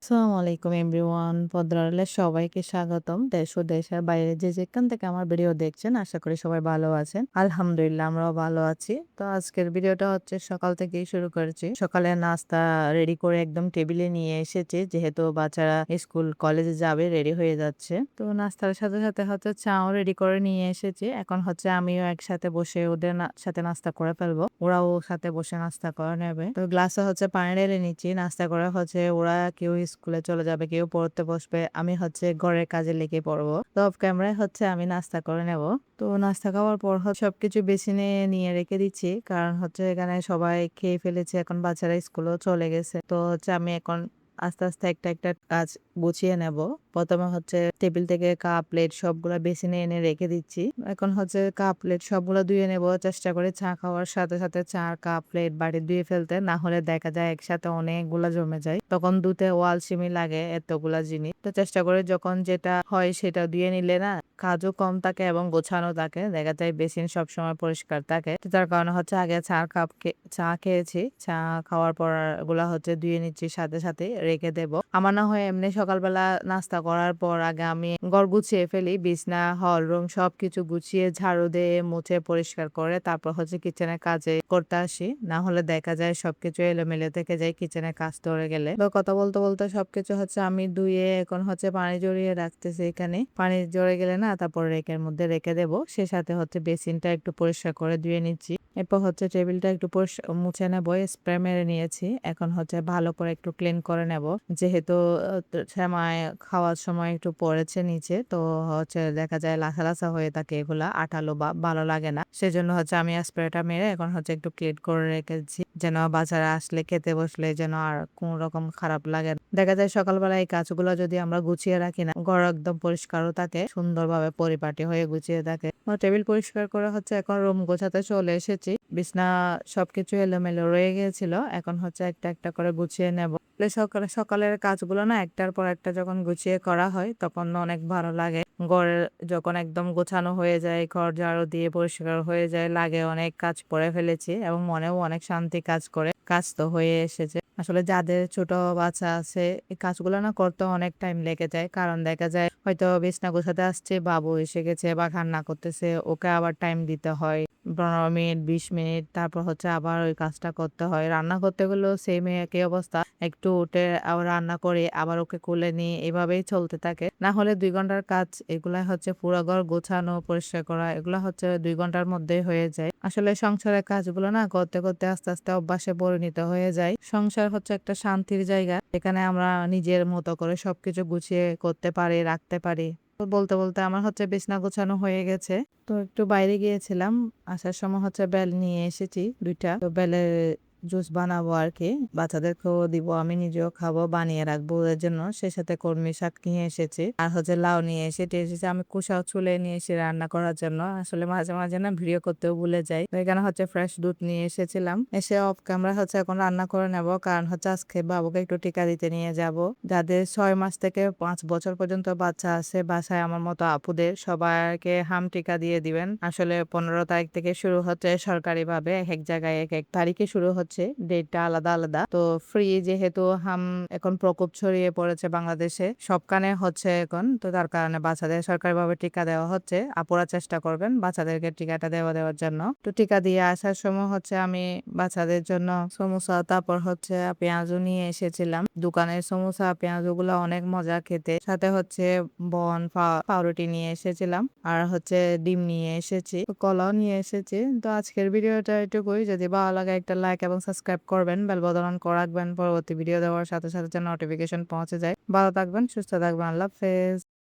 আসসালামু আলাইকুম এভরিওয়ান। পদ্মারালে সবাইকে স্বাগতম। দেশ ও দেশের বাইরে যে যেখান থেকে আমার ভিডিও দেখছেন আশা করি সবাই ভালো আছেন। আলহামদুলিল্লাহ আমরাও ভালো আছি। তো আজকের ভিডিওটা হচ্ছে সকাল থেকেই শুরু করেছি। সকালে নাস্তা রেডি করে একদম টেবিলে নিয়ে এসেছি। যেহেতু বাচ্চারা স্কুল কলেজে যাবে রেডি হয়ে যাচ্ছে। তো নাস্তার সাথে সাথে হচ্ছে চাও রেডি করে নিয়ে এসেছি। এখন হচ্ছে আমিও একসাথে বসে ওদের সাথে নাস্তা করে ফেলবো। ওরাও সাথে বসে নাস্তা করে নেবে। তো গ্লাসে হচ্ছে পানি ঢেলে নিচ্ছি। নাস্তা করে হচ্ছে ওরা কেউ স্কুলে চলে যাবে, কেউ পড়তে বসবে। আমি হচ্ছে ঘরের কাজে লেগে পড়বো। তো অফ ক্যামেরায় হচ্ছে আমি নাস্তা করে নেব। তো নাস্তা খাওয়ার পর সবকিছু বেসিনে নিয়ে রেখে দিচ্ছি। কারণ হচ্ছে এখানে সবাই খেয়ে ফেলেছে। এখন বাচ্চারা স্কুলেও চলে গেছে। তো হচ্ছে আমি এখন আস্তে আস্তে একটা একটা কাজ গুছিয়ে নেব। প্রথমে হচ্ছে টেবিল থেকে কাপ প্লেট সবগুলা বেসিনে এনে রেখে দিচ্ছি। এখন হচ্ছে কাপ প্লেট সবগুলা ধুয়ে নেব। চেষ্টা করি চা খাওয়ার সাথে সাথে চা কাপ প্লেট বাড়ি ধুয়ে ফেলতে, না হলে দেখা যায় একসাথে অনেকগুলা জমে যায়। তখন ধুতে ওয়ালসিমি লাগে এতগুলা জিনিস। তো চেষ্টা করি যখন যেটা হয় সেটা ধুয়ে নিলে না কাজও কম থাকে এবং গোছানো থাকে। দেখা যায় বেসিন সবসময় পরিষ্কার থাকে। তো তার কারণে হচ্ছে আগে চা খেয়েছি। চা খাওয়ার পর ওগুলা হচ্ছে ধুয়ে নিচ্ছি, সাথে সাথে রেখে দেব। আমার না হয় এমনি সকালবেলা নাস্তা করার পর আগে আমি ঘর গুছিয়ে ফেলি। বিছনা, হল রুম সবকিছু গুছিয়ে ঝাড়ু দিয়ে মুছে পরিষ্কার করে তারপর হচ্ছে কিচেনের কাজে করতে আসি। না হলে দেখা যায় সবকিছু এলোমেলো থেকে যায় কিচেনের কাজ ধরে গেলে। তো কথা বলতে বলতে সবকিছু হচ্ছে আমি ধুয়ে এখন হচ্ছে পানি জড়িয়ে রাখতেছি এখানে। পানি জড়ে গেলে না তারপর রেকের মধ্যে রেখে দেব। সে সাথে হচ্ছে বেসিনটা একটু পরিষ্কার করে ধুয়ে নিচ্ছি। এরপর হচ্ছে টেবিলটা একটু মুছে নেব। স্প্রে মেরে নিয়েছি। এখন হচ্ছে ভালো করে একটু ক্লিন করে নেব। যেহেতু সেমাই খাওয়ার সময় একটু পড়েছে নিচে, তো হচ্ছে দেখা যায় লাসা লাসা হয়ে থাকে, এগুলা আঠালো বা ভালো লাগে না। সেজন্য হচ্ছে আমি স্প্রেটা মেরে এখন হচ্ছে একটু ক্লিন করে রেখেছি, যেন বাচ্চারা আসলে খেতে বসলে যেন আর কোন রকম খারাপ লাগে না। দেখা যায় সকালবেলা এই কাজগুলো যদি আমরা গুছিয়ে রাখি না, ঘর একদম পরিষ্কারও থাকে, সুন্দরভাবে পরিপাটি হয়ে গুছিয়ে থাকে। টেবিল পরিষ্কার করে হচ্ছে এখন রুম গোছাতে চলে এসেছি। বিছনা সবকিছু এলোমেলো রয়ে গিয়েছিল। এখন হচ্ছে একটা একটা করে গুছিয়ে নেব। সকালের কাজগুলো না একটার পর একটা যখন গুছিয়ে করা হয় তখন অনেক ভালো লাগে। ঘর যখন একদম গোছানো হয়ে যায়, ঘর ঝাড়ু দিয়ে পরিষ্কার হয়ে যায়, লাগে অনেক কাজ করে ফেলেছি এবং মনেও অনেক শান্তি কাজ করে। কাজ তো হয়ে এসেছে। আসলে যাদের ছোট বাচ্চা আছে এই কাজগুলো না করতে অনেক টাইম লেগে যায়। কারণ দেখা যায় হয়তো বিছানা গোছাতে আসছে, বাবু এসে গেছে বা কান্না করতেছে, ওকে আবার টাইম দিতে হয় 15 মিনিট 20 মিনিট, তারপর হচ্ছে আবার ওই কাজটা করতে হয়। রান্না করতে গেলেও সেম একই অবস্থা। একটু উঠে আবার রান্না করে আবার ওকে কোলে নিয়ে এভাবেই চলতে থাকে। না হলে 2 ঘন্টার কাজ এগুলা হচ্ছে পুরো ঘর গোছানো পরিষ্কার করা, এগুলা হচ্ছে 2 ঘন্টার মধ্যেই হয়ে যায়। আসলে সংসারের কাজগুলো না করতে করতে আস্তে আস্তে অভ্যাসে পরিণত হয়ে যায়। সংসার হচ্ছে একটা শান্তির জায়গা, এখানে আমরা নিজের মতো করে সবকিছু গুছিয়ে করতে পারি, রাখতে পারি। তো বলতে বলতে আমার হচ্ছে বিছানা গোছানো হয়ে গেছে। তো একটু বাইরে গিয়েছিলাম। আসার সময় হচ্ছে বেল নিয়ে এসেছি 2টা। তো বেলের জুস বানাবো আরকি। বাচ্চাদেরকেও দিব, আমি নিজেও খাবো, বানিয়ে রাখবো ওদের জন্য। সেই সাথে কলমি শাক নিয়ে এসেছি। আর হচ্ছে লাউ নিয়ে এসেছি। আমি কুসাও চুলে নিয়ে এসেছি রান্না করার জন্য। আসলে মাঝে মাঝে না ভিডিও করতেও ভুলে যাই। তো এখানে হচ্ছে ফ্রেশ দুধ নিয়ে এসেছিলাম। এসে অফ ক্যামেরা হচ্ছে এখন রান্না করে নেব। কারণ হচ্ছে আজকে বাবুকে একটু টিকা দিতে নিয়ে যাব। যাদের 6 মাস থেকে 5 বছর পর্যন্ত বাচ্চা আছে বাসায় আমার মতো আপুদের সবাইকে হাম টিকা দিয়ে দিবেন। আসলে 15 তারিখ থেকে শুরু হচ্ছে সরকারিভাবে। এক এক জায়গায় এক এক তারিখে শুরু হচ্ছে। ডেটটা আলাদা আলাদা। তো ফ্রি যেহেতু হাম এখন প্রকোপ ছড়িয়ে পড়েছে বাংলাদেশে। সবখানে হচ্ছে এখন। তো তার কারণে বাচ্চাদের সরকারিভাবে টিকা দেওয়া হচ্ছে। আপুরা চেষ্টা করবেন বাচ্চাদেরকে টিকাটা দেওয়ার জন্য। তো টিকা দিয়ে আসার সময় হচ্ছে আমি বাচ্চাদের জন্য সমোসা তারপর হচ্ছে পেঁয়াজু নিয়ে এসেছিলাম। দোকানের সমোসা পেঁয়াজু গুলা অনেক মজা খেতে। সাথে হচ্ছে পাউরুটি নিয়ে এসেছিলাম। আর হচ্ছে ডিম নিয়ে এসেছি। কলাও নিয়ে এসেছি। তো আজকের ভিডিওটা এটুকুই। যদি ভালো লাগে একটা লাইক এবং সাবস্ক্রাইব করবেন, বেল বাটন অন করে রাখবেন পরবর্তী ভিডিও দেওয়ার সাথে সাথে যেন নোটিফিকেশন পৌঁছে যায়। ভালো থাকবেন, সুস্থ থাকবেন। আল্লাহ হাফেজ।